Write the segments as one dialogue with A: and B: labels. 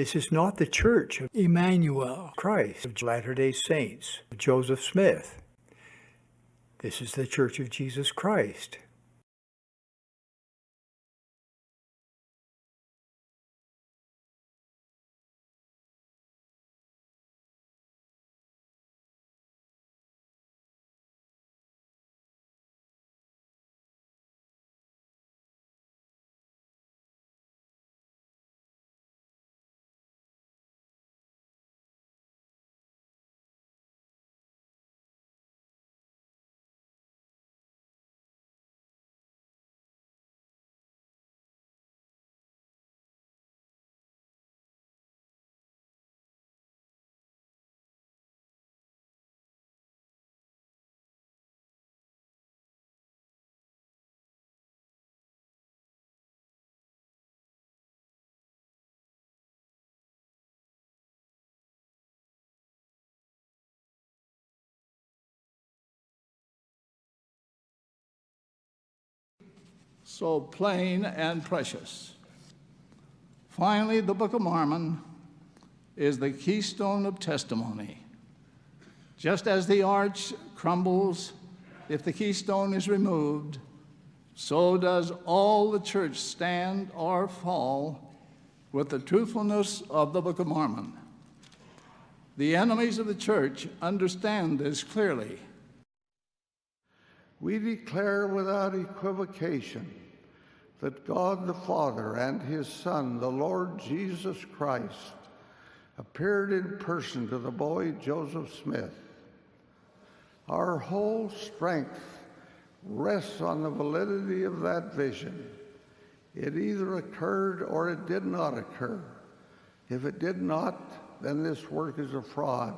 A: This is not the Church of Emmanuel, Christ of Latter-day Saints, of Joseph Smith. This is the Church of Jesus Christ.
B: So plain and precious. Finally, the Book of Mormon is the keystone of testimony. Just as the arch crumbles if the keystone is removed, so does all the church stand or fall with the truthfulness of the Book of Mormon. The enemies of the church understand this clearly.
C: We declare without equivocation that God the Father and his Son, the Lord Jesus Christ, appeared in person to the boy Joseph Smith. Our whole strength rests on the validity of that vision. It either occurred or it did not occur. If it did not, then this work is a fraud.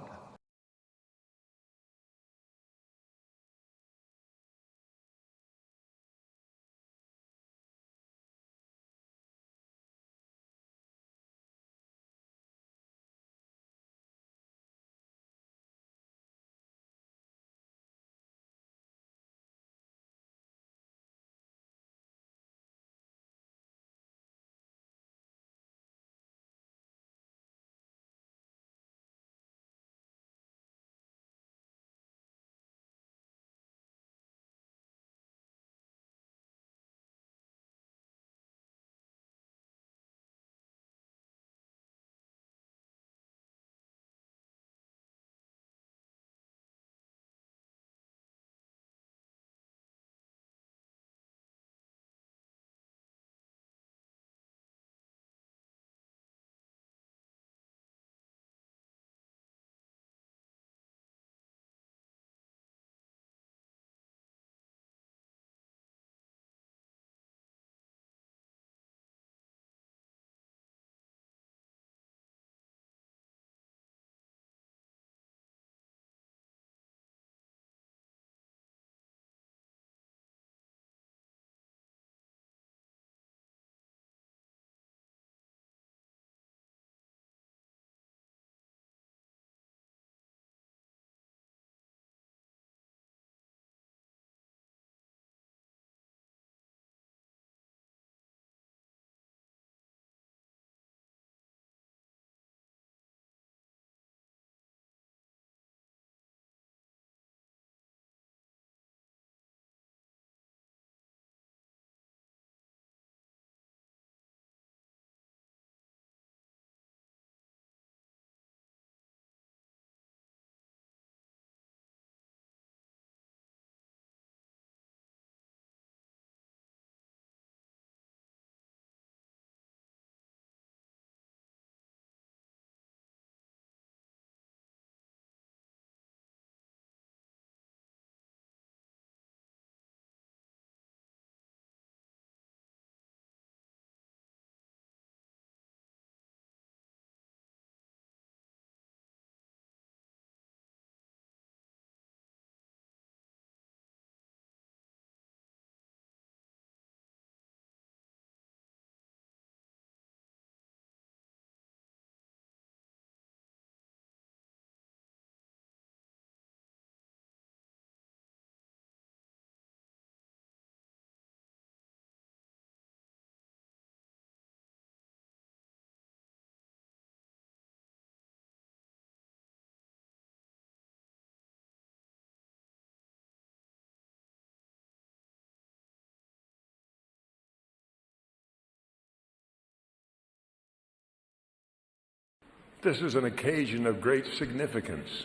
D: This is an occasion of great significance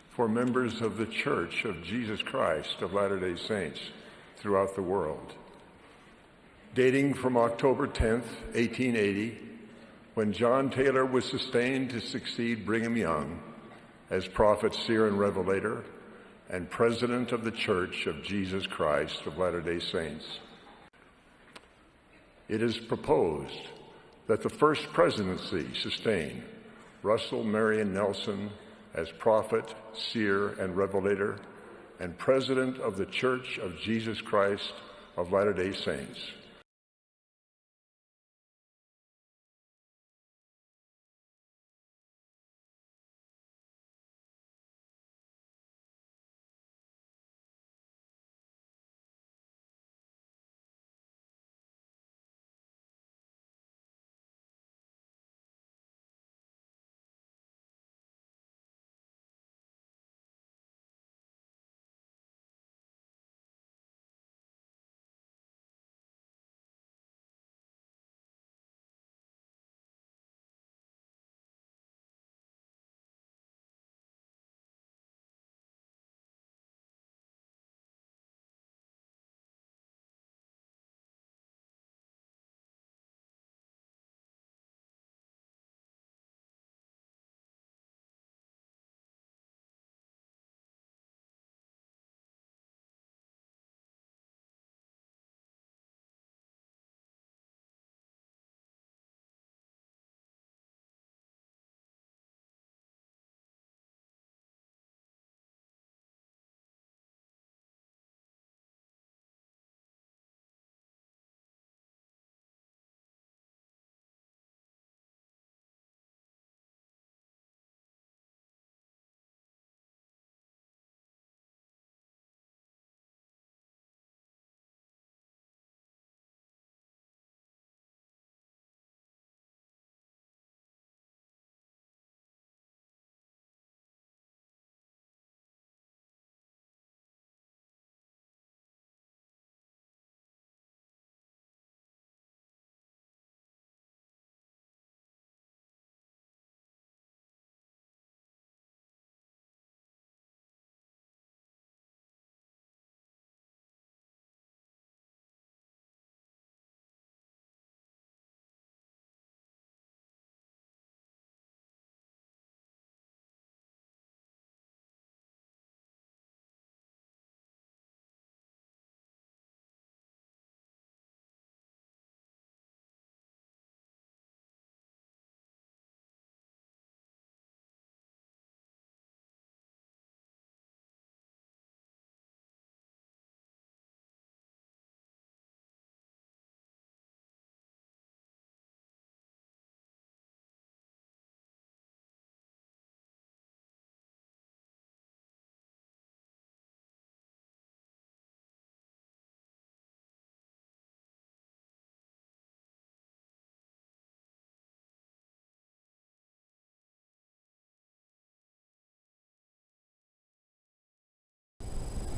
D: for members of the Church of Jesus Christ of Latter-day Saints throughout the world. Dating from October 10th, 1880, when John Taylor was sustained to succeed Brigham Young as prophet, seer, and revelator, and president of the Church of Jesus Christ of Latter-day Saints. It is proposed that the first presidency sustain Russell Marion Nelson as prophet, seer, and revelator, and president of the Church of Jesus Christ of Latter-day Saints.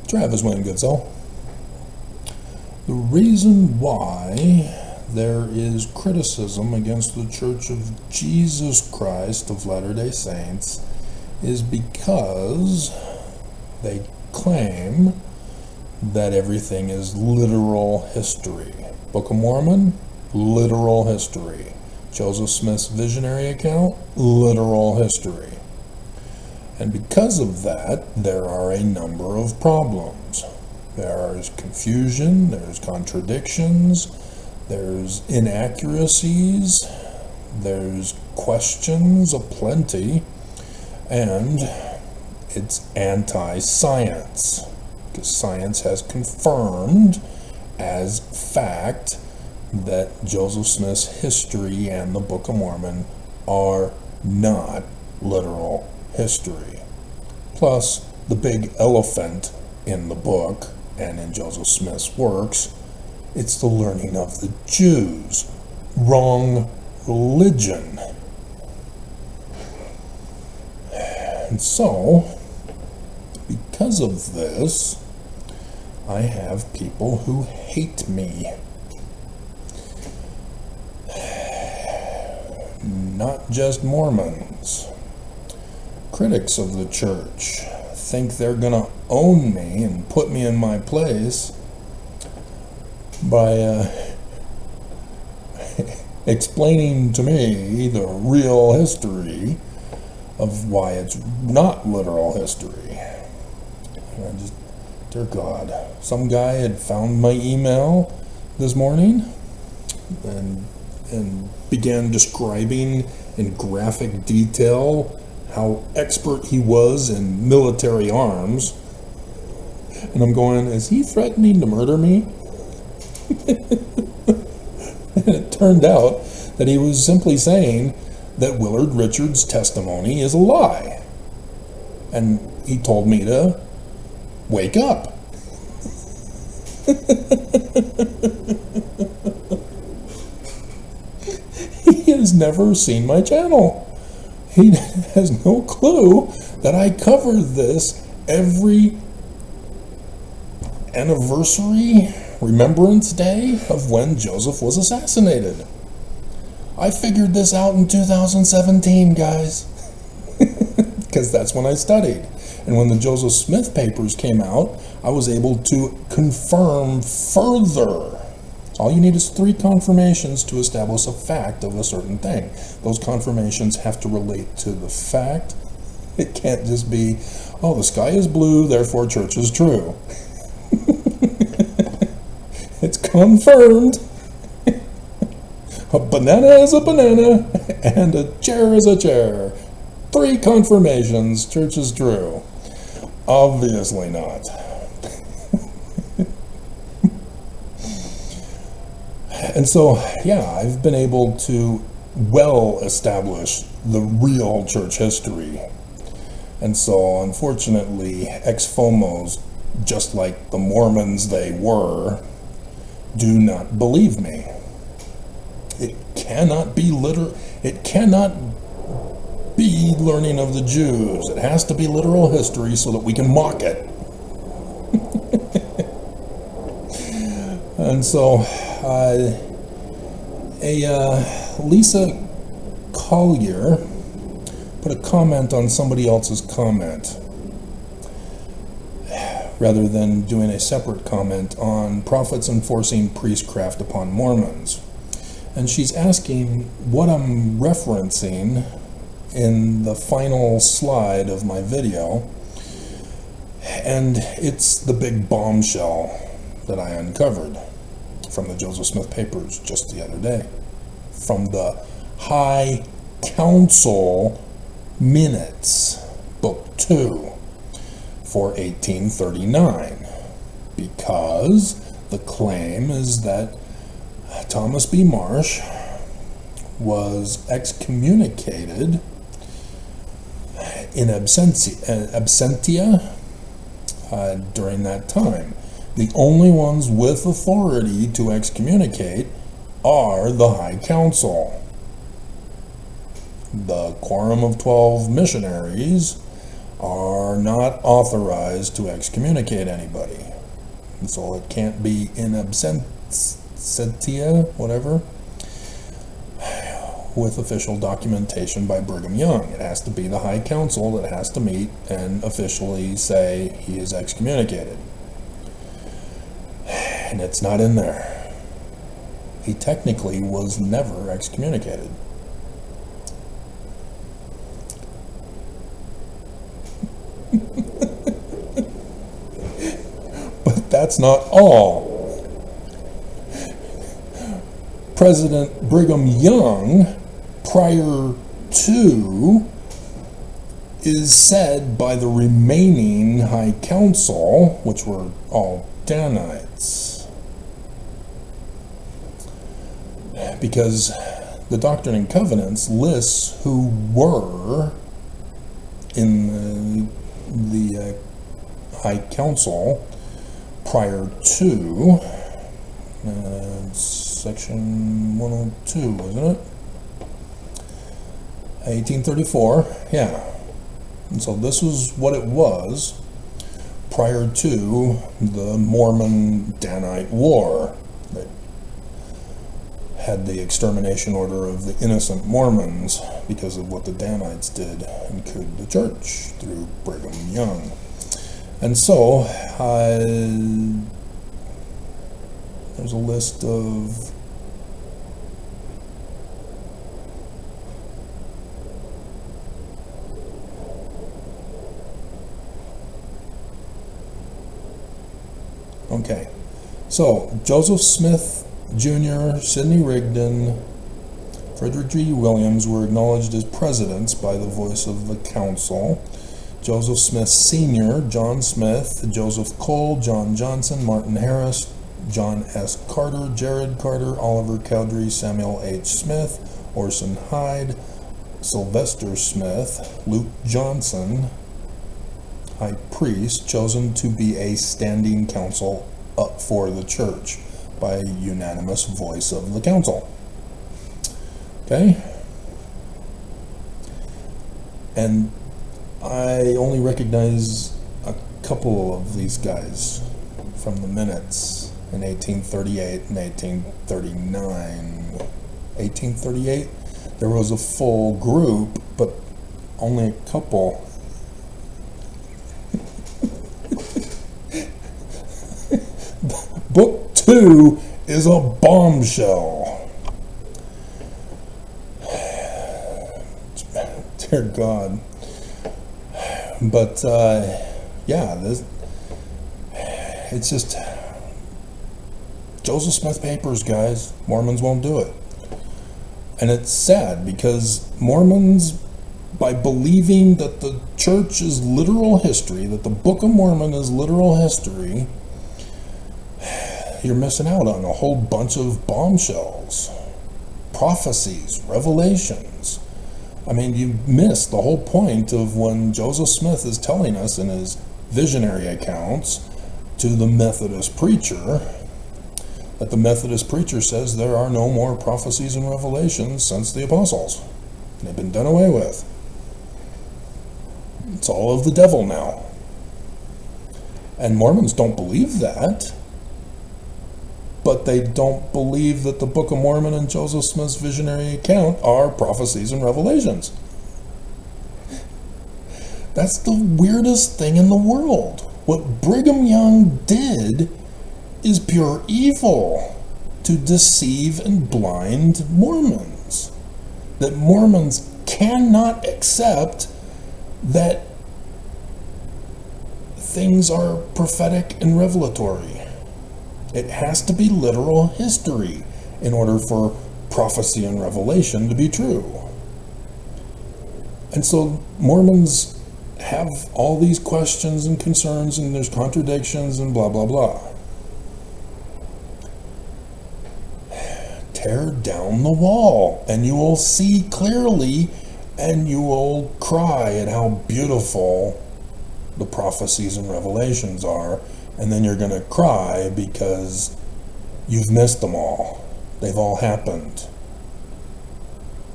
E: Travis Wayne Goodsell. The reason why there is criticism against the Church of Jesus Christ of Latter-day Saints is because they claim that everything is literal history. Book of Mormon, literal history. Joseph Smith's visionary account, literal history. And because of that, there are a number of problems. There is confusion, there's contradictions, there's inaccuracies, there's questions aplenty, and it's anti-science, because science has confirmed as fact that Joseph Smith's history and the Book of Mormon are not literal history. Plus, the big elephant in the book and in Joseph Smith's works, it's the learning of the Jews. Wrong religion. And so, because of this, I have people who hate me. not just Mormons. Critics of the church think they're going to own me and put me in my place by explaining to me the real history of why it's not literal history. And I just, dear God, some guy had found my email this morning and began describing in graphic detail how expert he was in military arms. And I'm going, is he threatening to murder me? And it turned out that he was simply saying that Willard Richards' testimony is a lie. And he told me to wake up. He has never seen my channel. He has no clue that I cover this every anniversary, Remembrance Day of when Joseph was assassinated. I figured this out in 2017, guys, because that's when I studied. And when the Joseph Smith papers came out, I was able to confirm further. All you need is 3 confirmations to establish a fact of a certain thing. Those confirmations have to relate to the fact. It can't just be, oh, the sky is blue, therefore church is true. It's confirmed. A banana is a banana, and a chair is a chair. 3 confirmations, church is true. Obviously not. And so, yeah, I've been able to well establish the real church history. And so, unfortunately, ex-FOMOs, just like the Mormons they were, do not believe me. It cannot be It cannot be learning of the Jews. It has to be literal history so that we can mock it. And so, Lisa Collier put a comment on somebody else's comment, rather than doing a separate comment on prophets enforcing priestcraft upon Mormons. And she's asking what I'm referencing in the final slide of my video, and it's the big bombshell that I uncovered from the Joseph Smith papers just the other day, from the High Council Minutes, Book 2, for 1839, because the claim is that Thomas B. Marsh was excommunicated in absentia during that time. The only ones with authority to excommunicate are the High Council. The Quorum of 12 missionaries are not authorized to excommunicate anybody. And so it can't be in absentia, whatever, with official documentation by Brigham Young. It has to be the High Council that has to meet and officially say he is excommunicated. And it's not in there. He technically was never excommunicated. But that's not all. President Brigham Young, prior to, is said by the remaining High Council, which were all Danites, because the Doctrine and Covenants lists who were in the High Council prior to section 102, wasn't it? 1834, yeah. And so this was what it was prior to the Mormon Danite War. had the extermination order of the innocent Mormons because of what the Danites did and could the church through Brigham Young. And so, there's a list of okay. So, Joseph Smith Jr., Sidney Rigdon, Frederick G. Williams were acknowledged as presidents by the voice of the council. Joseph Smith Sr., John Smith, Joseph Cole, John Johnson, Martin Harris, John S. Carter, Jared Carter, Oliver Cowdery, Samuel H. Smith, Orson Hyde, Sylvester Smith, Luke Johnson, high priest, chosen to be a standing council up for the church by unanimous voice of the council. Okay? And I only recognize a couple of these guys from the minutes in 1838 and 1839. 1838, there was a full group, but only a couple. Book 2 is a bombshell. Dear God. But, yeah, it's just Joseph Smith Papers, guys. Mormons won't do it. And it's sad because Mormons, by believing that the church is literal history, that the Book of Mormon is literal history, you're missing out on a whole bunch of bombshells, prophecies, revelations. I mean, you missed the whole point of when Joseph Smith is telling us in his visionary accounts to the Methodist preacher that the Methodist preacher says there are no more prophecies and revelations since the apostles. They've been done away with. It's all of the devil now. And Mormons don't believe that. But they don't believe that the Book of Mormon and Joseph Smith's visionary account are prophecies and revelations. That's the weirdest thing in the world. What Brigham Young did is pure evil to deceive and blind Mormons. That Mormons cannot accept that things are prophetic and revelatory. It has to be literal history in order for prophecy and revelation to be true. And so Mormons have all these questions and concerns, and there's contradictions and blah, blah, blah. Tear down the wall, and you will see clearly, and you will cry at how beautiful the prophecies and revelations are. And then you're going to cry because you've missed them all. They've all happened.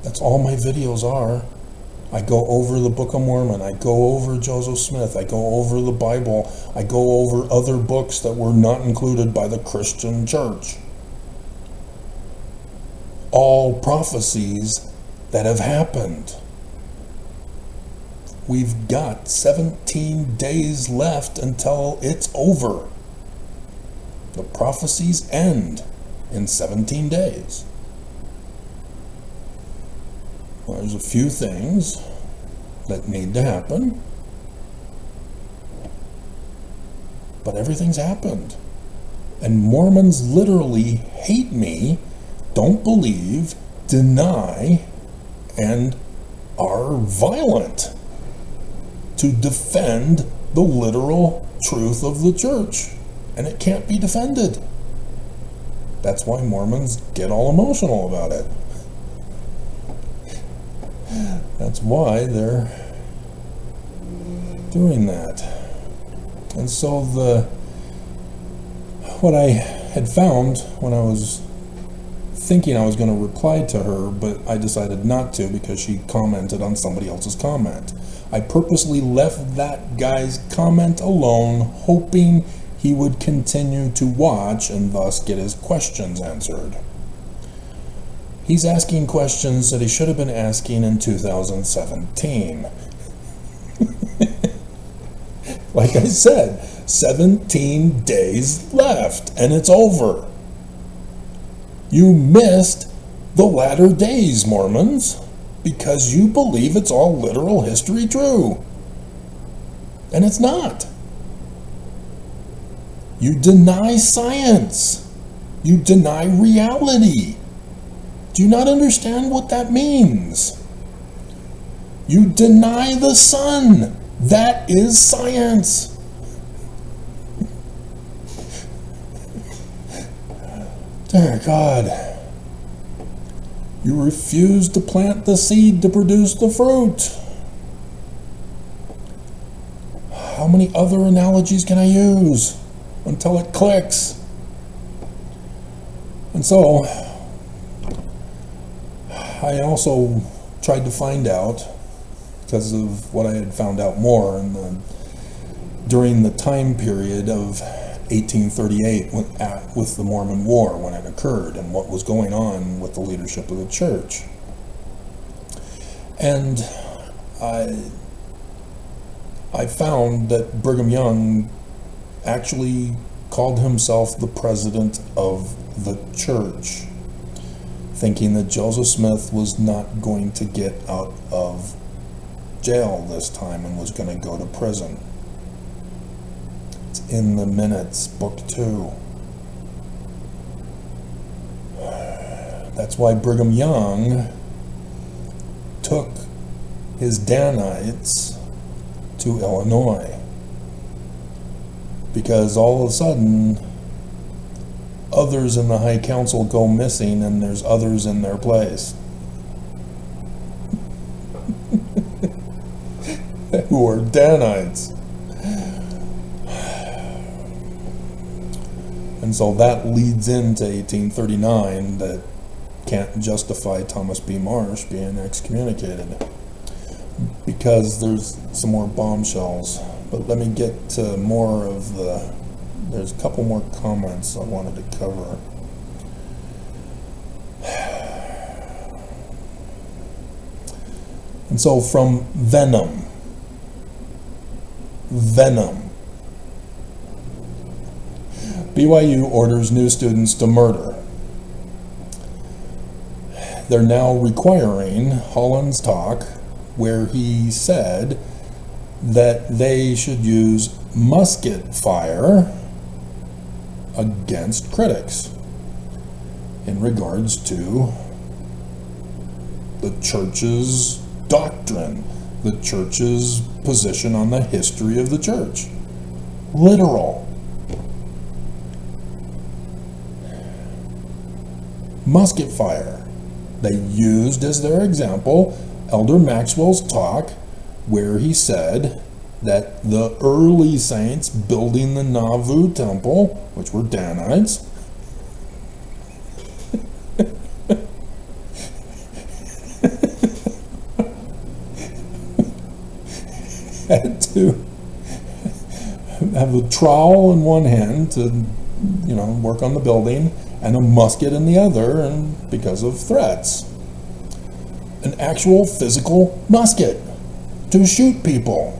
E: That's all my videos are. I go over the Book of Mormon. I go over Joseph Smith. I go over the Bible. I go over other books that were not included by the Christian church. All prophecies that have happened. We've got 17 days left until it's over. The prophecies end in 17 days. Well, there's a few things that need to happen, but everything's happened. And Mormons literally hate me, don't believe, deny, and are violent to defend the literal truth of the church. And it can't be defended. That's why Mormons get all emotional about it. That's why they're doing that. And so what I had found when I was thinking I was going to reply to her, but I decided not to because she commented on somebody else's comment. I purposely left that guy's comment alone, hoping he would continue to watch and thus get his questions answered. He's asking questions that he should have been asking in 2017. Like I said, 17 days left, and it's over. You missed the latter days, Mormons, because you believe it's all literal history true. And it's not. You deny science. You deny reality. Do you not understand what that means? You deny the sun. That is science. Dear God. You refuse to plant the seed to produce the fruit. How many other analogies can I use until it clicks? And so, I also tried to find out, because of what I had found out more during the time period of 1838 with the Mormon War, when it occurred, and what was going on with the leadership of the church. And I found that Brigham Young actually called himself the president of the church, thinking that Joseph Smith was not going to get out of jail this time and was going to go to prison. It's in the minutes, book 2. That's why Brigham Young took his Danites to Illinois, because all of a sudden others in the High Council go missing and there's others in their place who are Danites. And so that leads into 1839 that can't justify Thomas B. Marsh being excommunicated, because there's some more bombshells. But let me get to more of there's a couple more comments I wanted to cover. And so from Venom. BYU orders new students to murder. They're now requiring Holland's talk, where he said that they should use musket fire against critics in regards to the church's doctrine, the church's position on the history of the church. Literal. Musket fire. They used as their example Elder Maxwell's talk, where he said that the early saints building the Nauvoo temple, which were Danites, had to have a trowel in one hand to, work on the building, and a musket in the other, and because of threats. An actual physical musket to shoot people.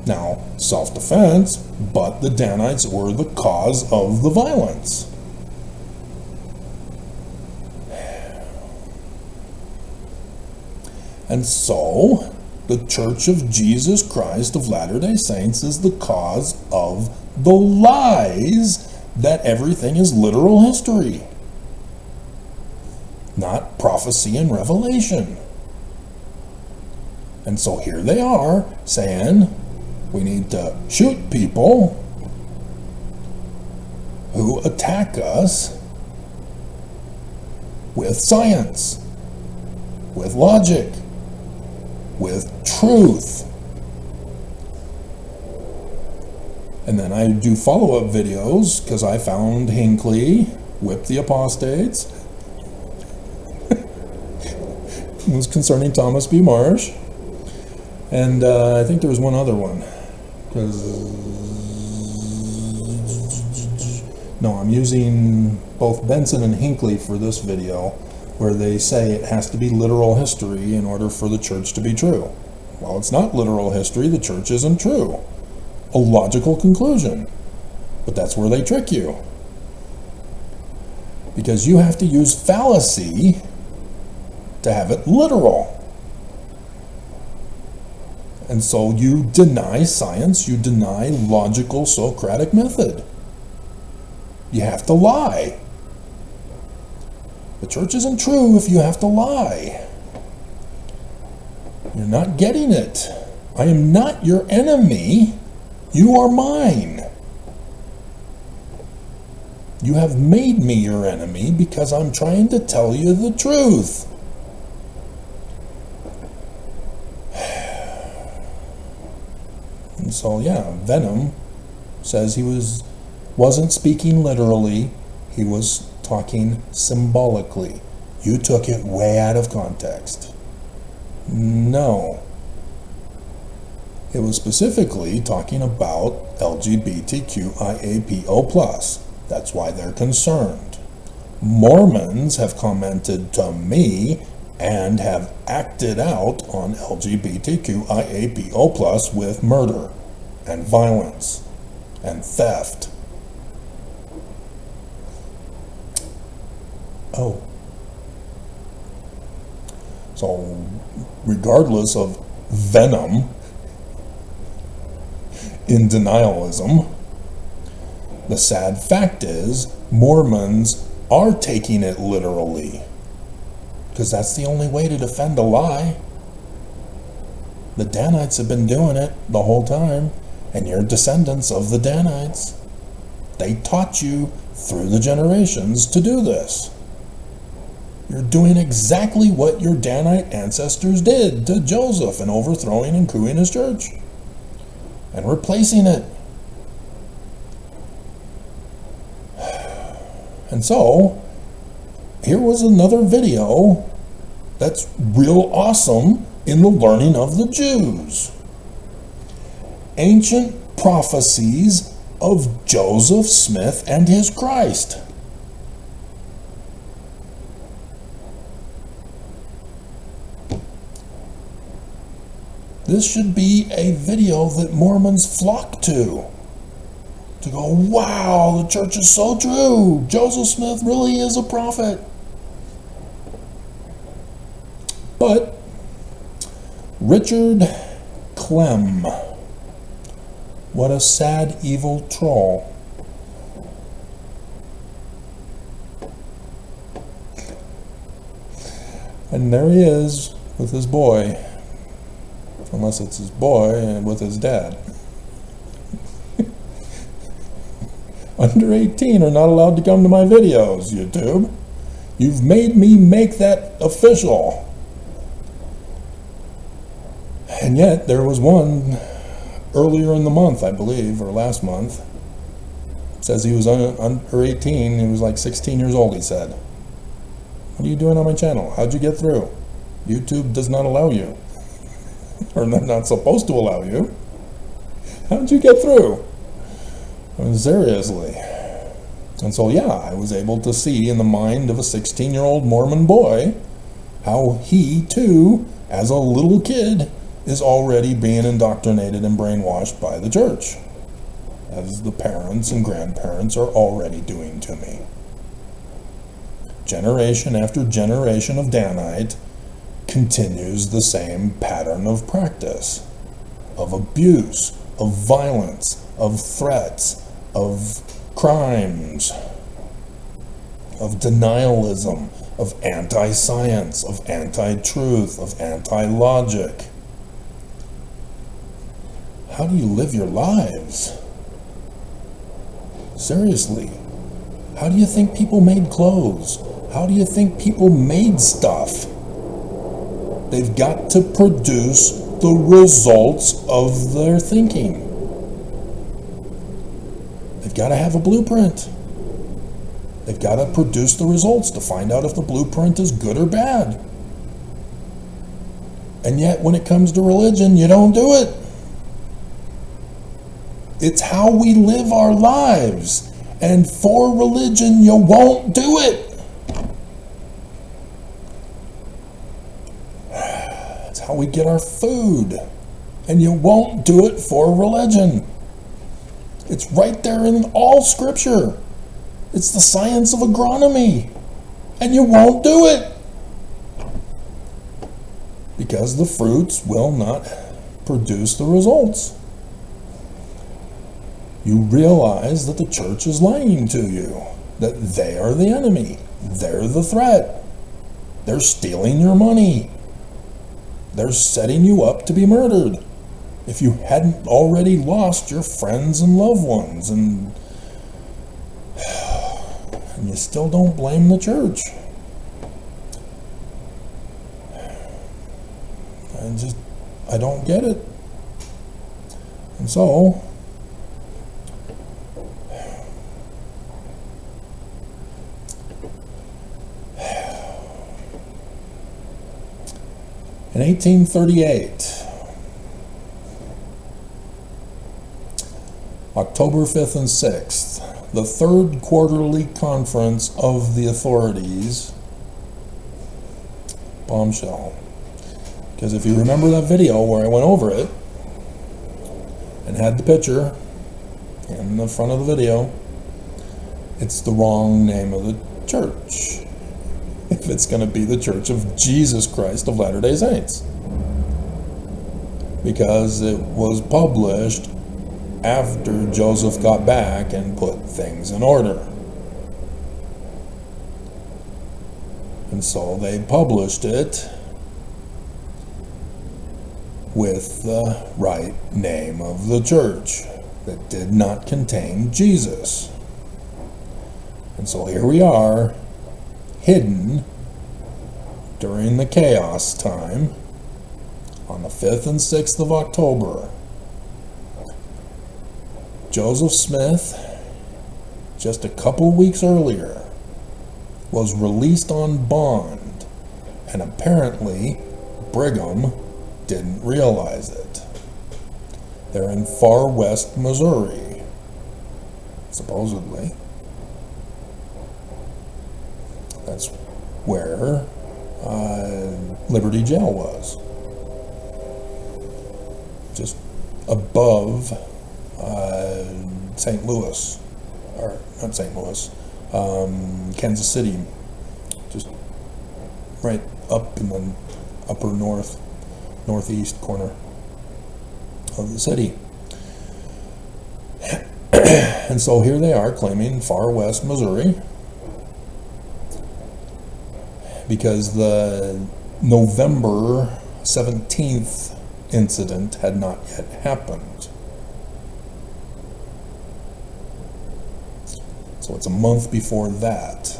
E: Now, self-defense, but the Danites were the cause of the violence. And so, the Church of Jesus Christ of Latter-day Saints is the cause of the lies that everything is literal history, not prophecy and revelation. And so here they are saying we need to shoot people who attack us with science, with logic, with truth. And then I do follow-up videos, because I found Hinckley, Whip the Apostates. It was concerning Thomas B. Marsh. And I think there was one other one. No, I'm using both Benson and Hinckley for this video, where they say it has to be literal history in order for the church to be true. Well, it's not literal history. The church isn't true. A logical conclusion. But that's where they trick you. Because you have to use fallacy to have it literal. And so you deny science, you deny logical Socratic method. You have to lie. The church isn't true if you have to lie. You're not getting it. I am not your enemy. You are mine. You have made me your enemy because I'm trying to tell you the truth. And so, yeah, Venom says he wasn't speaking literally. He was talking symbolically. You took it way out of context. No. It was specifically talking about LGBTQIAPO+. That's why they're concerned. Mormons have commented to me and have acted out on LGBTQIAPO+ with murder and violence and theft. Oh. So, regardless of Venom in denialism, the sad fact is Mormons are taking it literally, because that's the only way to defend a lie. The Danites have been doing it the whole time, and you're descendants of the Danites. They taught you through the generations to do this. You're doing exactly what your Danite ancestors did to Joseph in overthrowing and cooing his church and replacing it. And so, here was another video that's real awesome in the learning of the Jews. Ancient prophecies of Joseph Smith and his Christ. This should be a video that Mormons flock to go, wow, the church is so true. Joseph Smith really is a prophet. But Richard Clem, what a sad, evil troll. And there he is with his boy. Unless it's his boy and with his dad. Under 18 are not allowed to come to my videos, YouTube. You've made me make that official. And yet, there was one earlier in the month, I believe, or last month. It says he was under 18. He was like 16 years old, he said. What are you doing on my channel? How'd you get through? YouTube does not allow you. Or they're not supposed to allow you. How'd you get through? Seriously. And so, yeah, I was able to see in the mind of a 16-year-old Mormon boy how he, too, as a little kid, is already being indoctrinated and brainwashed by the church, as the parents and grandparents are already doing to me. Generation after generation of Danite continues the same pattern of practice, of abuse, of violence, of threats, of crimes, of denialism, of anti-science, of anti-truth, of anti-logic. How do you live your lives? Seriously, how do you think people made clothes? How do you think people made stuff? They've got to produce the results of their thinking. They've got to have a blueprint. They've got to produce the results to find out if the blueprint is good or bad. And yet, when it comes to religion, you don't do it. It's how we live our lives. And for religion, you won't do it. how we get our food. And you won't do it for religion. It's right there in all Scripture. It's the science of agronomy. And you won't do it. Because the fruits will not produce the results. You realize that the church is lying to you. That they are the enemy. They're the threat. They're stealing your money. They're setting you up to be murdered. If you hadn't already lost your friends and loved ones, and you still don't blame the church. I don't get it. And so, in 1838, October 5th and 6th, the third quarterly conference of the authorities, bombshell. Because if you remember that video where I went over it and had the picture in the front of the video, it's the wrong name of the church. If it's going to be the Church of Jesus Christ of Latter-day Saints. Because it was published after Joseph got back and put things in order. And so they published it with the right name of the church that did not contain Jesus. And so here we are, hidden during the chaos time on the 5th and 6th of October. Joseph Smith, just a couple weeks earlier, was released on bond, and apparently Brigham didn't realize it. They're in far west Missouri, supposedly. That's where Liberty Jail was. Just above St. Louis, or not St. Louis, Kansas City, just right up in the upper northeast corner of the city. And so here they are claiming far west Missouri, because the November 17th incident had not yet happened. So it's a month before that.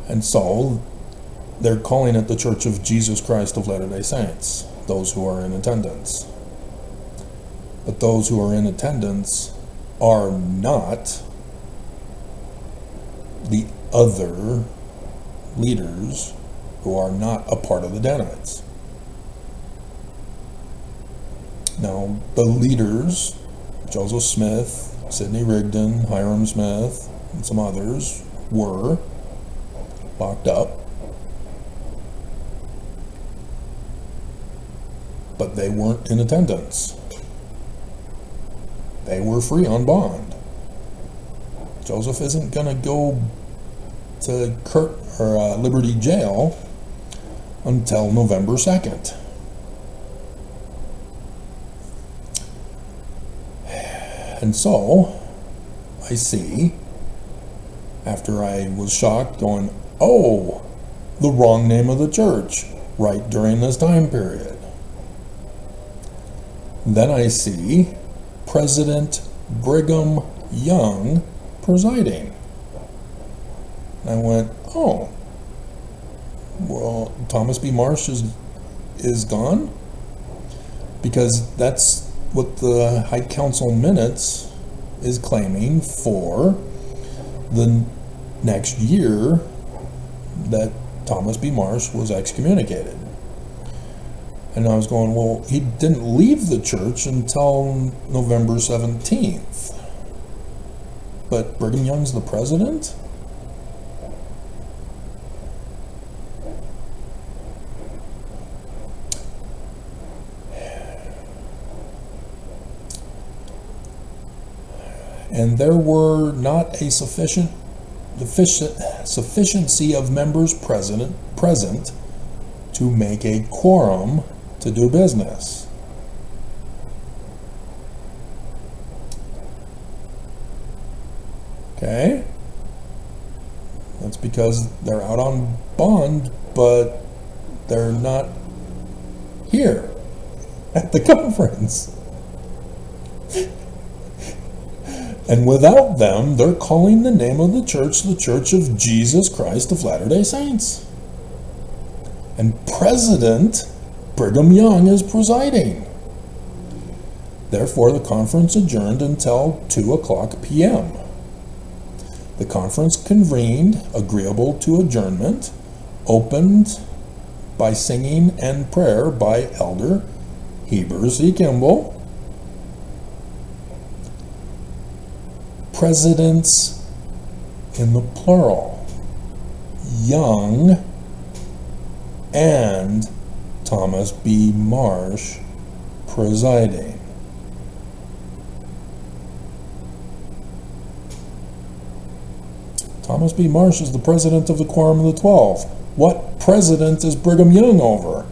E: And so they're calling it the Church of Jesus Christ of Latter-day Saints, those who are in attendance. But those who are in attendance are not the other leaders who are not a part of the Danites. Now, the leaders, Joseph Smith, Sidney Rigdon, Hiram Smith, and some others, were locked up. But they weren't in attendance. They were free on bond. Joseph isn't going to go to Liberty Jail until November 2nd. And so, I see, after I was shocked, going, oh, the wrong name of the church, right during this time period. Then I see President Brigham Young presiding. I went, oh, well, Thomas B. Marsh is gone? Because that's what the High Council minutes is claiming for the next year that Thomas B. Marsh was excommunicated. And I was going, well, he didn't leave the church until November 17th. But Brigham Young's the president? and there were not a sufficiency of members present to make a quorum to do business. Okay? That's because they're out on bond, but they're not here at the conference. And without them, they're calling the name of the Church of Jesus Christ of Latter-day Saints. And President Brigham Young is presiding. Therefore, the conference adjourned until 2:00 p.m. The conference convened, agreeable to adjournment, opened by singing and prayer by Elder Heber C. Kimball. Presidents in the plural, Young and Thomas B. Marsh presiding. Thomas B. Marsh is the president of the Quorum of the 12. What president is Brigham Young over?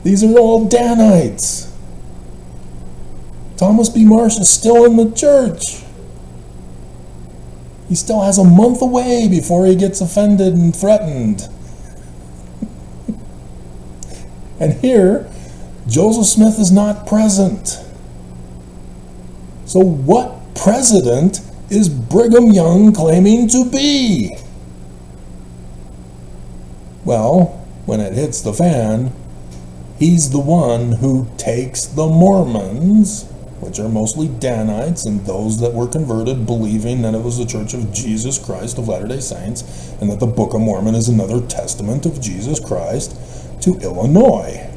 E: These are all Danites. Thomas B. Marsh is still in the church. He still has a month away before he gets offended and threatened. And here, Joseph Smith is not present. So what president is Brigham Young claiming to be? Well, when it hits the fan, he's the one who takes the Mormons, which are mostly Danites and those that were converted believing that it was the Church of Jesus Christ of Latter-day Saints and that the Book of Mormon is another testament of Jesus Christ, to Illinois.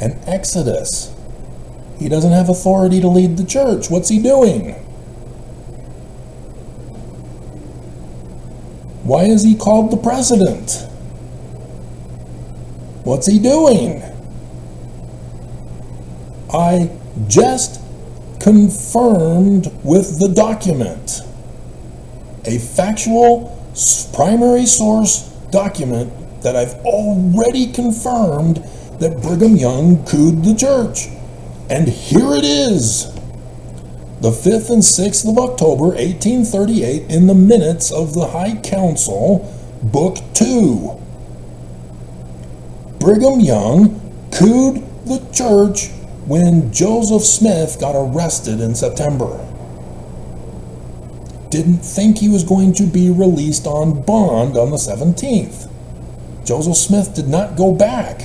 E: And Exodus. He doesn't have authority to lead the church. What's he doing? Why is he called the president? What's he doing? I just confirmed with the document, a factual primary source document, that I've already confirmed that Brigham Young cooed the church. And here it is, the 5th and 6th of October, 1838, in the minutes of the High Council, Book 2. Brigham Young cooed the church when Joseph Smith got arrested in September. Didn't think he was going to be released on bond on the 17th. Joseph Smith did not go back.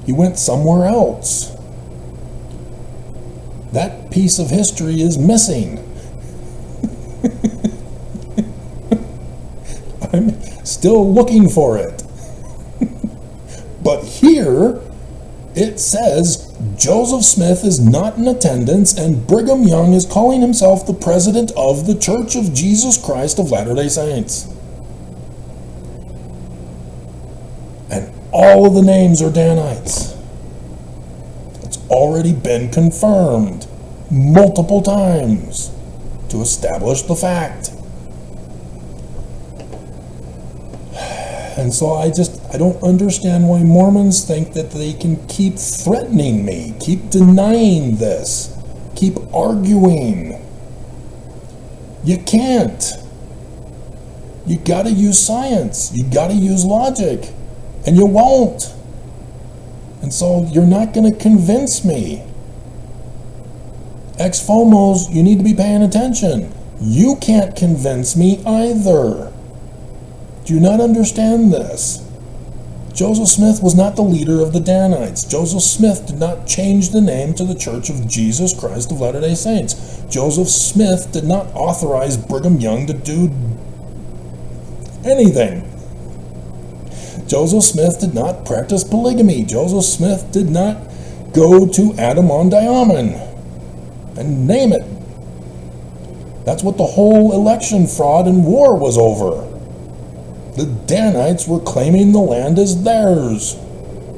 E: He went somewhere else. That piece of history is missing. I'm still looking for it. But here it says Joseph Smith is not in attendance and Brigham Young is calling himself the president of the Church of Jesus Christ of Latter-day Saints. And all of the names are Danites. It's already been confirmed multiple times to establish the fact. And so I don't understand why Mormons think that they can keep threatening me, keep denying this, keep arguing. You can't. You gotta use science. You gotta use logic. And you won't. And so you're not gonna convince me. Ex-FOMOs, you need to be paying attention. You can't convince me either. Do you not understand this? Joseph Smith was not the leader of the Danites. Joseph Smith did not change the name to the Church of Jesus Christ of Latter-day Saints. Joseph Smith did not authorize Brigham Young to do anything. Joseph Smith did not practice polygamy. Joseph Smith did not go to Adam-on-Diamond and name it. That's what the whole election fraud and war was over. The Danites were claiming the land as theirs.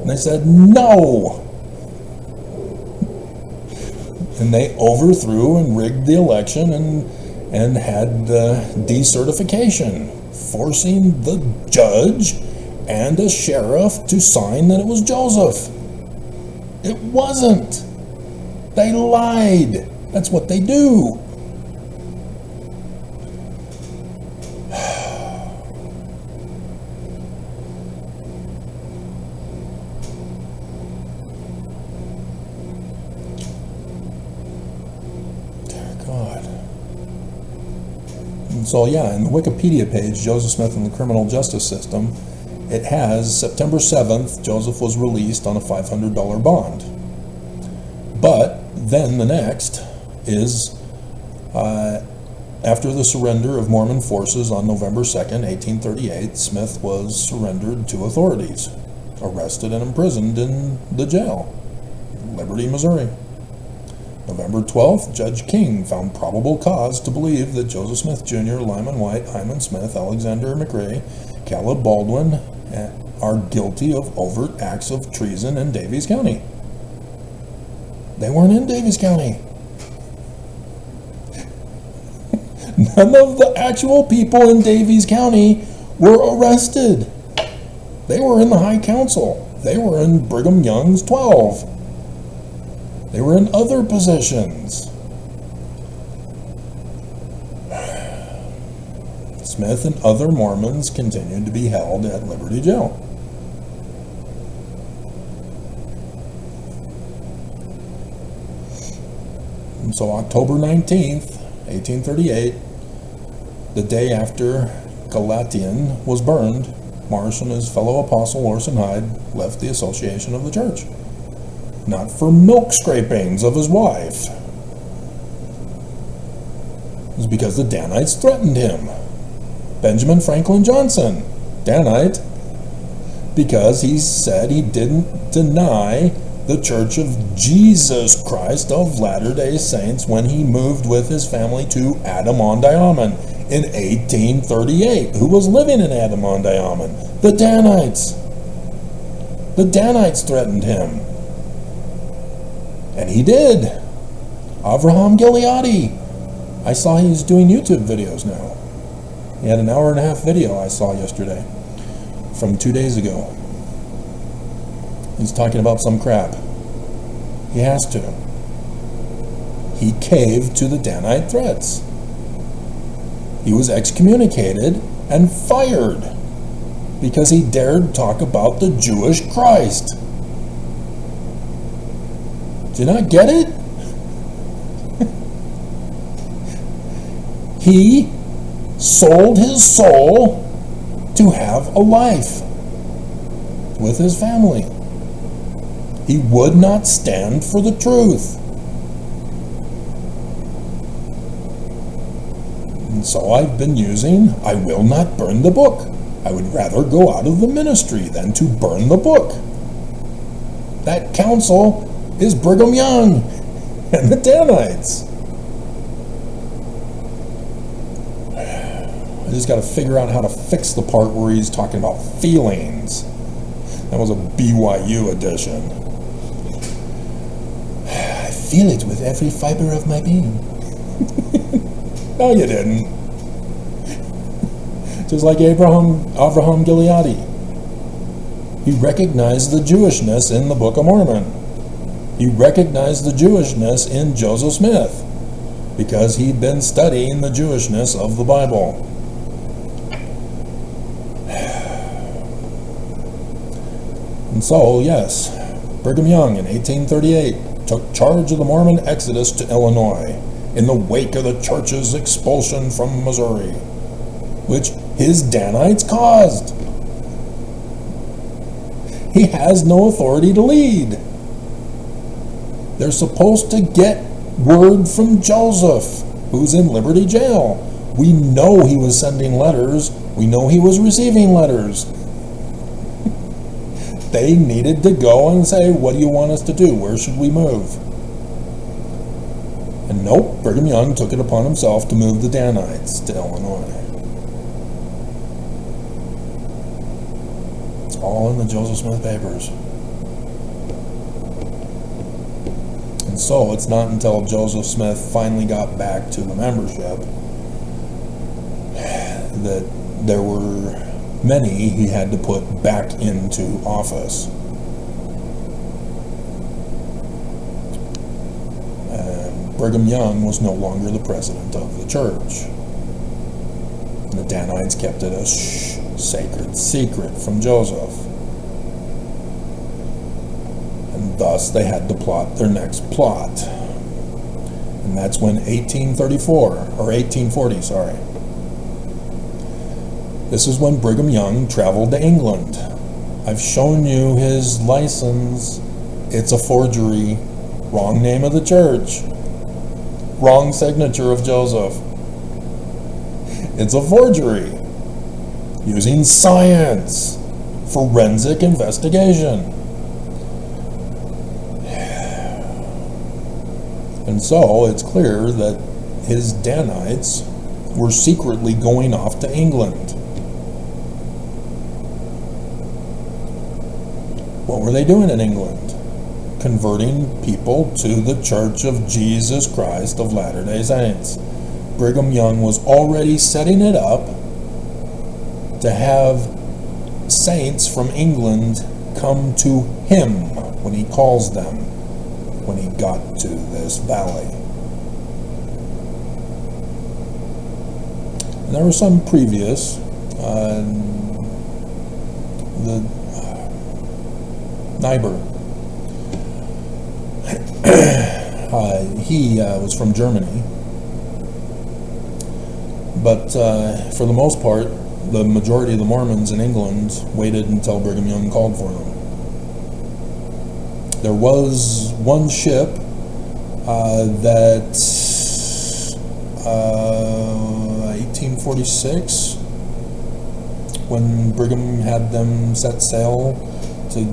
E: And they said, no. And they overthrew and rigged the election and had decertification, forcing the judge and a sheriff to sign that it was Joseph. It wasn't. They lied. That's what they do. God. And so yeah, in the Wikipedia page, Joseph Smith and the Criminal Justice System, it has September 7th, Joseph was released on a $500 bond. But then the next is after the surrender of Mormon forces on November 2nd, 1838, Smith was surrendered to authorities, arrested and imprisoned in the jail, Liberty, Missouri. November 12th, Judge King found probable cause to believe that Joseph Smith Jr., Lyman White, Hyman Smith, Alexander McRae, Caleb Baldwin are guilty of overt acts of treason in Daviess County. They weren't in Daviess County. None of the actual people in Daviess County were arrested. They were in the High Council. They were in Brigham Young's 12. They were in other positions. Smith and other Mormons continued to be held at Liberty Jail. And so October 19th, 1838, the day after Galatian was burned, Marsh and his fellow apostle Orson Hyde left the Association of the Church. Not for milk scrapings of his wife. It was because the Danites threatened him. Benjamin Franklin Johnson, Danite, because he said he didn't deny the Church of Jesus Christ of Latter-day Saints when he moved with his family to Adam-on-Diamond in 1838. Who was living in Adam-on-Diamond? The Danites. The Danites threatened him. And he did. Avraham Gileadi. I saw he's doing YouTube videos now. He had an 1.5-hour video I saw yesterday from 2 days ago. He's talking about some crap. He has to. He caved to the Danite threats. He was excommunicated and fired because he dared talk about the Jewish Christ. Do you not get it? He sold his soul to have a life with his family. He would not stand for the truth. And so I've been using, I will not burn the book. I would rather go out of the ministry than to burn the book. That council is Brigham Young and the Danites. I just got to figure out how to fix the part where he's talking about feelings. That was a BYU edition. I feel it with every fiber of my being. No, you didn't. Just like Avraham Gileadi. He recognized the Jewishness in the Book of Mormon. He recognized the Jewishness in Joseph Smith because he'd been studying the Jewishness of the Bible. And so, yes, Brigham Young in 1838 took charge of the Mormon exodus to Illinois in the wake of the church's expulsion from Missouri, which his Danites caused. He has no authority to lead. They're supposed to get word from Joseph, who's in Liberty Jail. We know he was sending letters. We know he was receiving letters. They needed to go and say, what do you want us to do? Where should we move? And nope, Brigham Young took it upon himself to move the Danites to Illinois. It's all in the Joseph Smith papers. And so it's not until Joseph Smith finally got back to the membership that there were many he had to put back into office. And Brigham Young was no longer the president of the church. And the Danites kept it a sacred secret from Joseph. And thus they had to plot their next plot. And that's when 1840, sorry. This is when Brigham Young traveled to England. I've shown you his license. It's a forgery. Wrong name of the church. Wrong signature of Joseph. It's a forgery. Using science. Forensic investigation. And so it's clear that his Danites were secretly going off to England. What were they doing in England? Converting people to the Church of Jesus Christ of Latter-day Saints. Brigham Young was already setting it up to have saints from England come to him when he calls them, when he got to this valley. And there were some previous. The Niebuhr. He was from Germany. But for the most part, the majority of the Mormons in England waited until Brigham Young called for them. There was one ship that 1846, when Brigham had them set sail to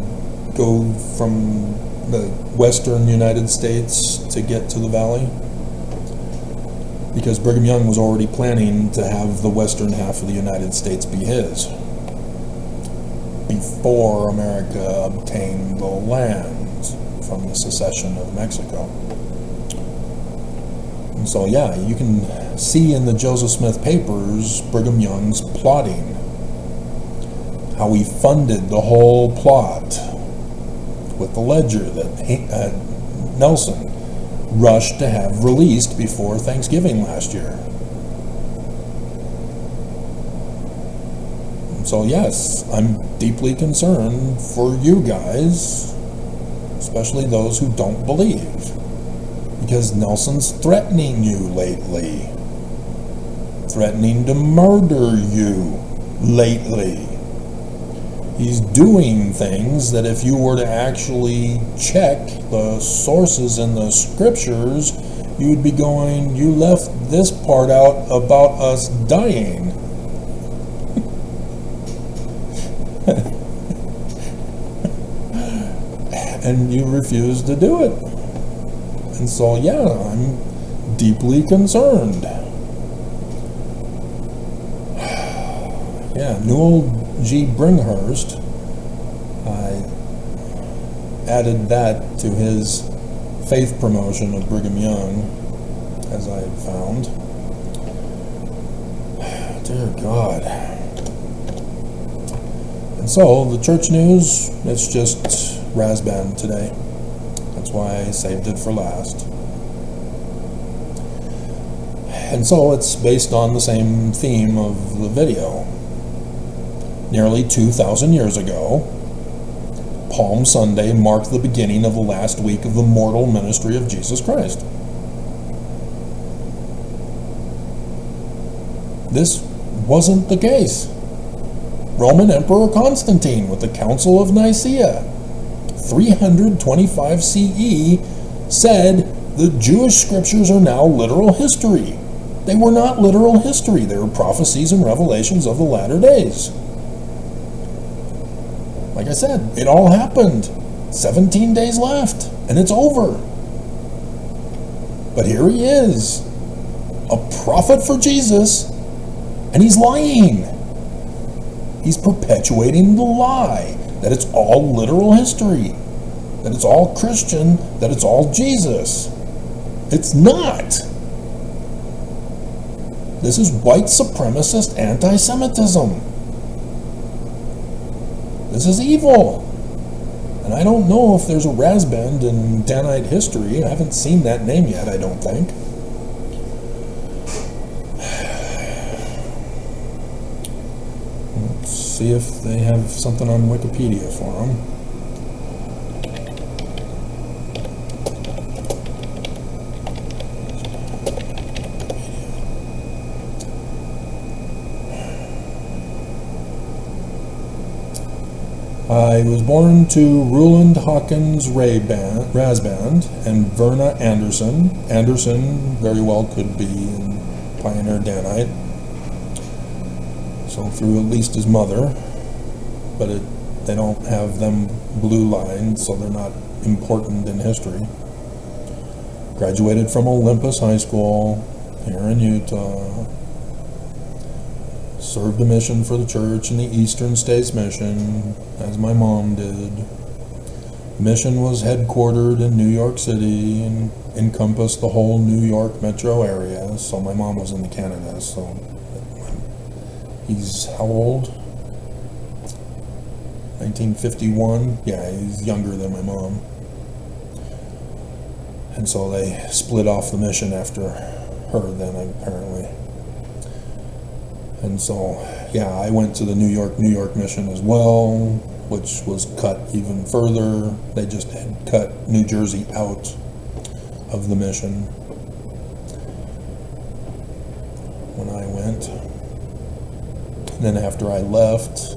E: go from the western United States to get to the valley, because Brigham Young was already planning to have the western half of the United States be his before America obtained the land from the secession of Mexico. And so yeah, you can see in the Joseph Smith papers Brigham Young's plotting, how he funded the whole plot with the ledger that Nelson rushed to have released before Thanksgiving last year. And so yes, I'm deeply concerned for you guys, especially those who don't believe, because Nelson's threatening you lately, threatening to murder you lately. He's doing things that if you were to actually check the sources in the scriptures, you would be going, you left this part out about us dying. And you refuse to do it. And so yeah, I'm deeply concerned. Yeah, Newell G. Bringhurst added that to his faith promotion of Brigham Young, as I found. Dear God. And so, the church news, it's just Razband today. That's why I saved it for last. And so, it's based on the same theme of the video. Nearly 2,000 years ago, Palm Sunday marked the beginning of the last week of the mortal ministry of Jesus Christ. This wasn't the case. Roman Emperor Constantine, with the Council of Nicaea, 325 CE, said the Jewish scriptures are now literal history. They were not literal history. They were prophecies and revelations of the latter days. Like I said, it all happened. 17 days left, and it's over. But here he is, a prophet for Jesus, and he's lying. He's perpetuating the lie that it's all literal history, that it's all Christian, that it's all Jesus. It's not. This is white supremacist anti-Semitism. This is evil. And I don't know if there's a Rasband in Danite history. I haven't seen that name yet, I don't think. Let's see if they have something on Wikipedia for them. I was born to Roland Hawkins Rasband and Verna Anderson. Anderson very well could be in Pioneer Danite. So through at least his mother, but they don't have them blue lines, so they're not important in history. Graduated from Olympus High School here in Utah. Served a mission for the church in the Eastern States Mission, as my mom did. The mission was headquartered in New York City and encompassed the whole New York metro area, so my mom was in Canada, so he's how old? 1951? Yeah, he's younger than my mom. And so they split off the mission after her then, apparently. And so, yeah, I went to the New York mission as well, which was cut even further. They just had cut New Jersey out of the mission when I went. And then after I left,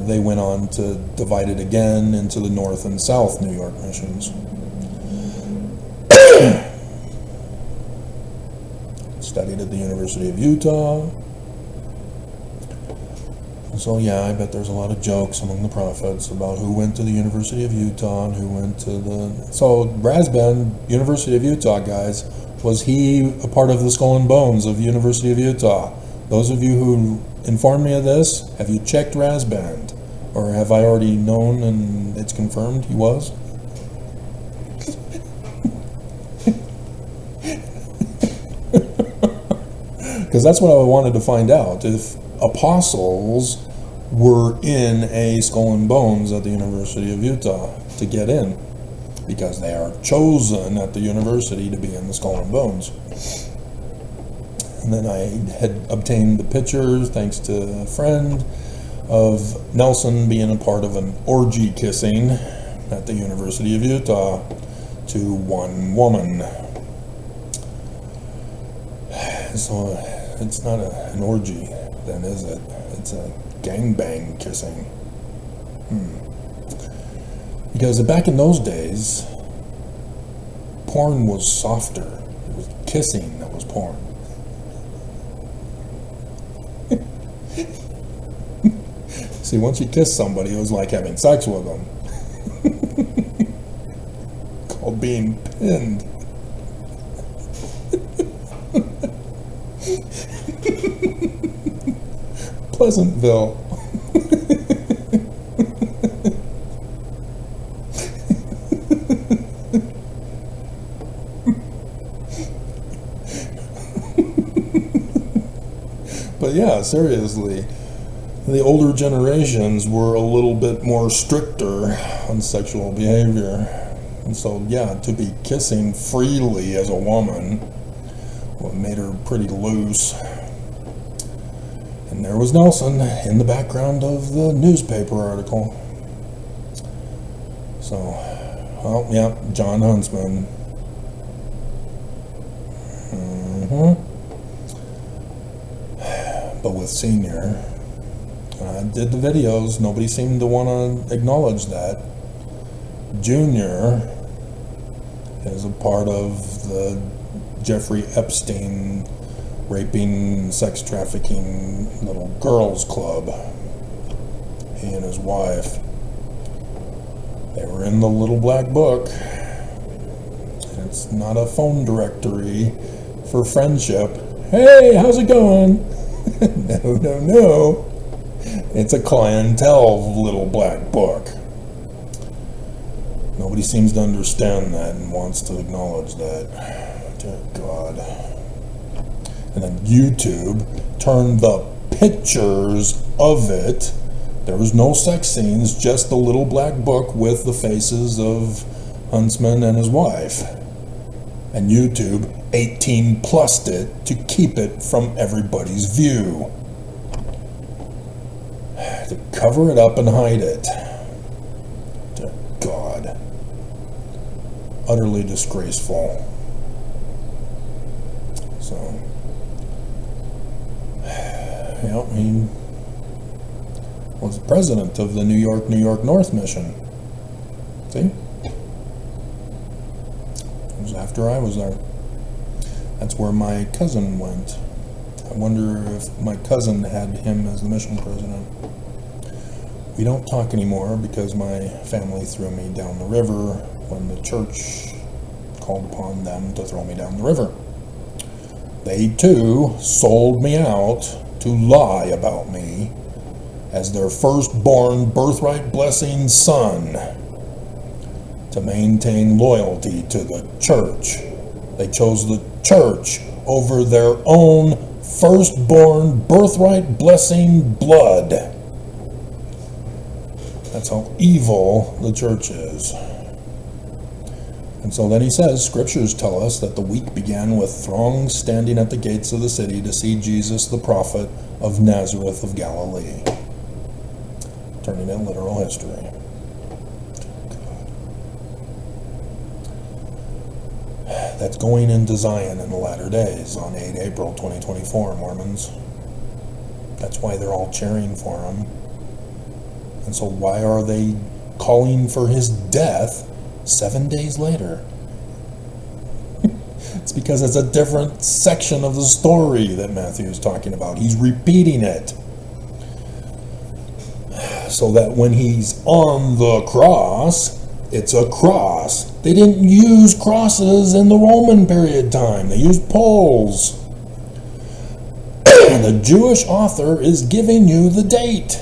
E: they went on to divide it again into the North and South New York missions. Studied at the University of Utah. So yeah, I bet there's a lot of jokes among the prophets about who went to the University of Utah and who went to the... So Rasband, University of Utah, guys, was he a part of the Skull and Bones of University of Utah? Those of you who informed me of this, have you checked Rasband? Or have I already known and it's confirmed he was? Because that's what I wanted to find out. If apostles were in a Skull and Bones at the University of Utah to get in, because they are chosen at the university to be in the Skull and Bones. And then I had obtained the pictures, thanks to a friend, of Nelson being a part of an orgy kissing at the University of Utah to one woman. So it's not an orgy, then, is it? It's a gangbang kissing. Because back in those days, porn was softer. It was kissing that was porn. See, once you kiss somebody, it was like having sex with them. Called being pinned. Pleasantville. But yeah, seriously, the older generations were a little bit more stricter on sexual behavior. And so, yeah, to be kissing freely as a woman, well, made her pretty loose. And there was Nelson in the background of the newspaper article. So, well, yeah, John Huntsman. But with Senior, I did the videos. Nobody seemed to want to acknowledge that. Junior is a part of the Jeffrey Epstein raping, sex trafficking little girls club. He and his wife. They were in the little black book. It's not a phone directory for friendship. Hey, how's it going? No. It's a clientele little black book. Nobody seems to understand that and wants to acknowledge that. Dear God. And then YouTube turned the pictures of it. There was no sex scenes, just the little black book with the faces of Huntsman and his wife. And YouTube 18+'d it to keep it from everybody's view. To cover it up and hide it. Dear God. Utterly disgraceful. So, he was president of the New York North mission. See? It was after I was there. That's where my cousin went. I wonder if my cousin had him as the mission president. We don't talk anymore because my family threw me down the river when the church called upon them to throw me down the river. They too sold me out to lie about me as their firstborn birthright blessing son to maintain loyalty to the church. They chose the church over their own firstborn birthright blessing blood. That's how evil the church is. And so then he says, scriptures tell us that the week began with throngs standing at the gates of the city to see Jesus, the prophet of Nazareth of Galilee. Turning in literal history. That's going into Zion in the latter days on 8 April 2024, Mormons. That's why they're all cheering for him. And so why are they calling for his death 7 days later? It's because it's a different section of the story that Matthew is talking about. He's repeating it. So that when he's on the cross, it's a cross. They didn't use crosses in the Roman period time. They used poles. The Jewish author is giving you the date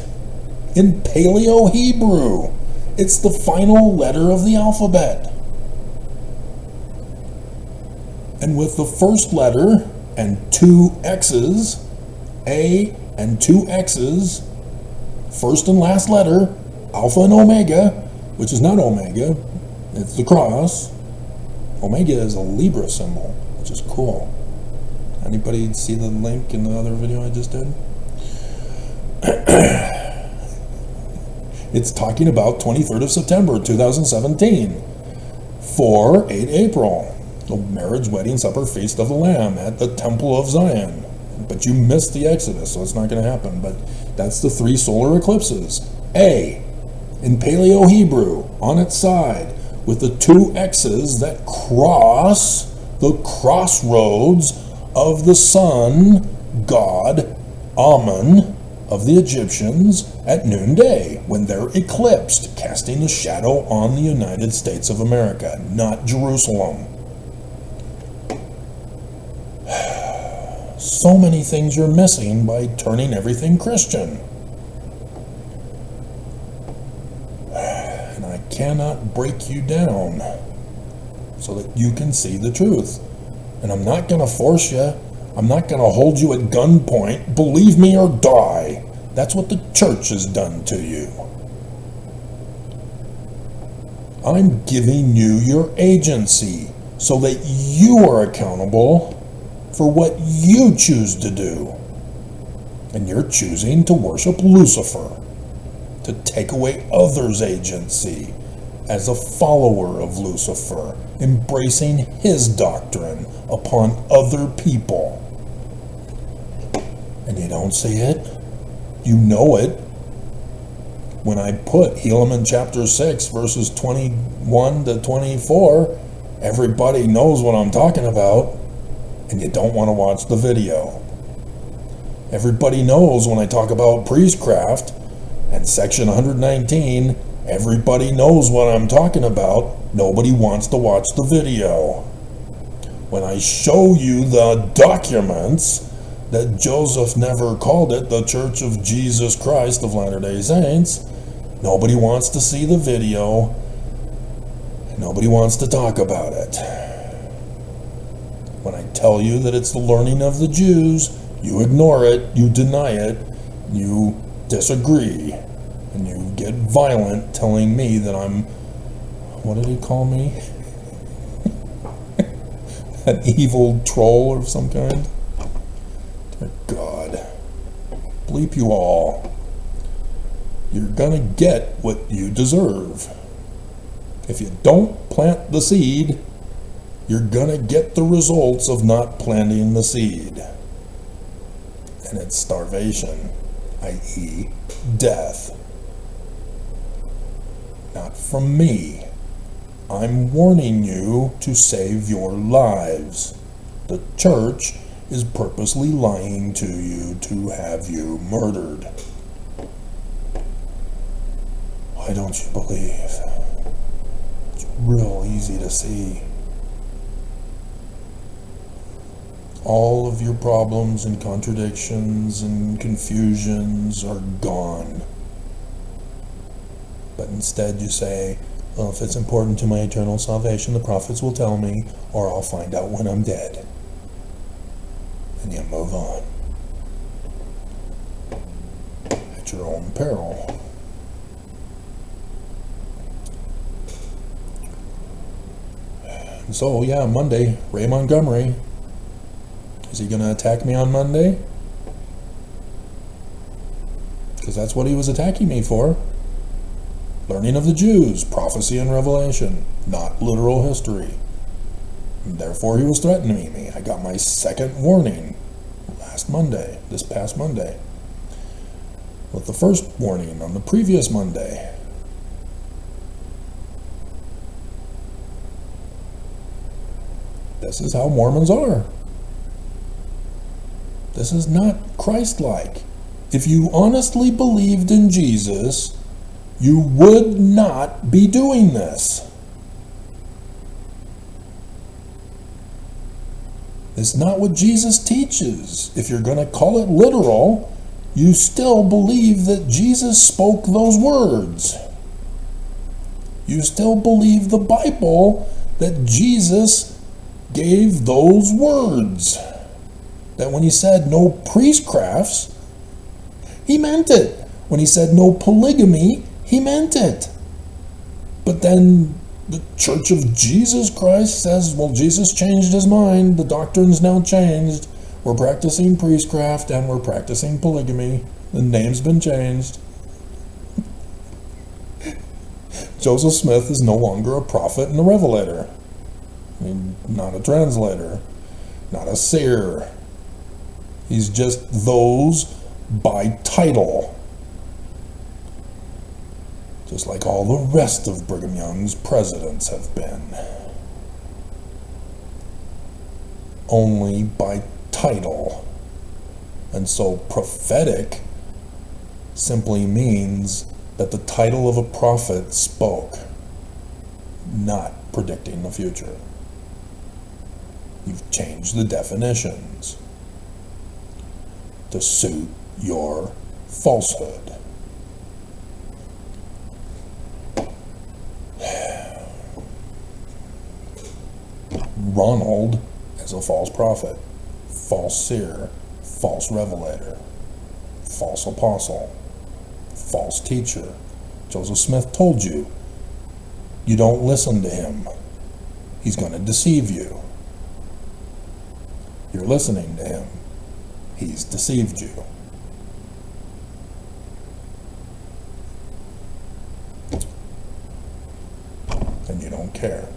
E: in Paleo-Hebrew. It's the final letter of the alphabet. And with the first letter and two X's, A and two X's, first and last letter, Alpha and Omega, which is not Omega, it's the cross. Omega is a Libra symbol, which is cool. Anybody see the link in the other video I just did? It's talking about 23rd of September 2017 for 8 April, the marriage, wedding, supper, feast of the Lamb at the Temple of Zion. But you missed the Exodus, so it's not going to happen. But that's the 3 solar eclipses. A, in Paleo-Hebrew, on its side, with the 2 X's that cross the crossroads of the sun, God, Amun, of the Egyptians at noonday, when they're eclipsed, casting a shadow on the United States of America, not Jerusalem. So many things you're missing by turning everything Christian. And I cannot break you down so that you can see the truth. And I'm not going to force you. I'm not going to hold you at gunpoint. Believe me or die. That's what the church has done to you. I'm giving you your agency so that you are accountable for what you choose to do. And you're choosing to worship Lucifer, to take away others' agency as a follower of Lucifer, embracing his doctrine upon other people. And you don't see it? You know it. When I put Helaman chapter 6 verses 21 to 24, everybody knows what I'm talking about, and you don't want to watch the video. Everybody knows when I talk about priestcraft and section 119, everybody knows what I'm talking about. Nobody wants to watch the video. When I show you the documents that Joseph never called it the Church of Jesus Christ of Latter-day Saints, nobody wants to see the video. Nobody wants to talk about it. When I tell you that it's the learning of the Jews, you ignore it, you deny it, you disagree, and you get violent telling me that I'm, what did he call me? An evil troll of some kind? Dear God. Bleep you all. You're gonna get what you deserve. If you don't plant the seed, you're gonna get the results of not planting the seed. And it's starvation, i.e., death. Not from me. I'm warning you to save your lives. The church is purposely lying to you to have you murdered. Why don't you believe? It's real easy to see. All of your problems and contradictions and confusions are gone. But instead you say, well, if it's important to my eternal salvation, the prophets will tell me, or I'll find out when I'm dead. And you move on. At your own peril. And so, yeah, Monday, Ray Montgomery. Is he going to attack me on Monday? Because that's what he was attacking me for. Learning of the Jews, prophecy and revelation, not literal history. And therefore he was threatening me. I got my second warning this past Monday. With the first warning on the previous Monday. This is how Mormons are. This is not Christ-like. If you honestly believed in Jesus, you would not be doing this. It's not what Jesus teaches. If you're going to call it literal, you still believe that Jesus spoke those words. You still believe the Bible that Jesus gave those words. That when he said no priestcrafts, he meant it. When he said no polygamy, he meant it. But then the Church of Jesus Christ says, well, Jesus changed his mind. The doctrine's now changed. We're practicing priestcraft and we're practicing polygamy. The name's been changed. Joseph Smith is no longer a prophet and a revelator. I mean, not a translator, not a seer. He's just those by title. Just like all the rest of Brigham Young's presidents have been. Only by title. And so prophetic simply means that the title of a prophet spoke, not predicting the future. You've changed the definitions to suit your falsehood. Ronald is a false prophet, false seer, false revelator, false apostle, false teacher. Joseph Smith told you, you don't listen to him. He's going to deceive you. You're listening to him. He's deceived you. And you don't care.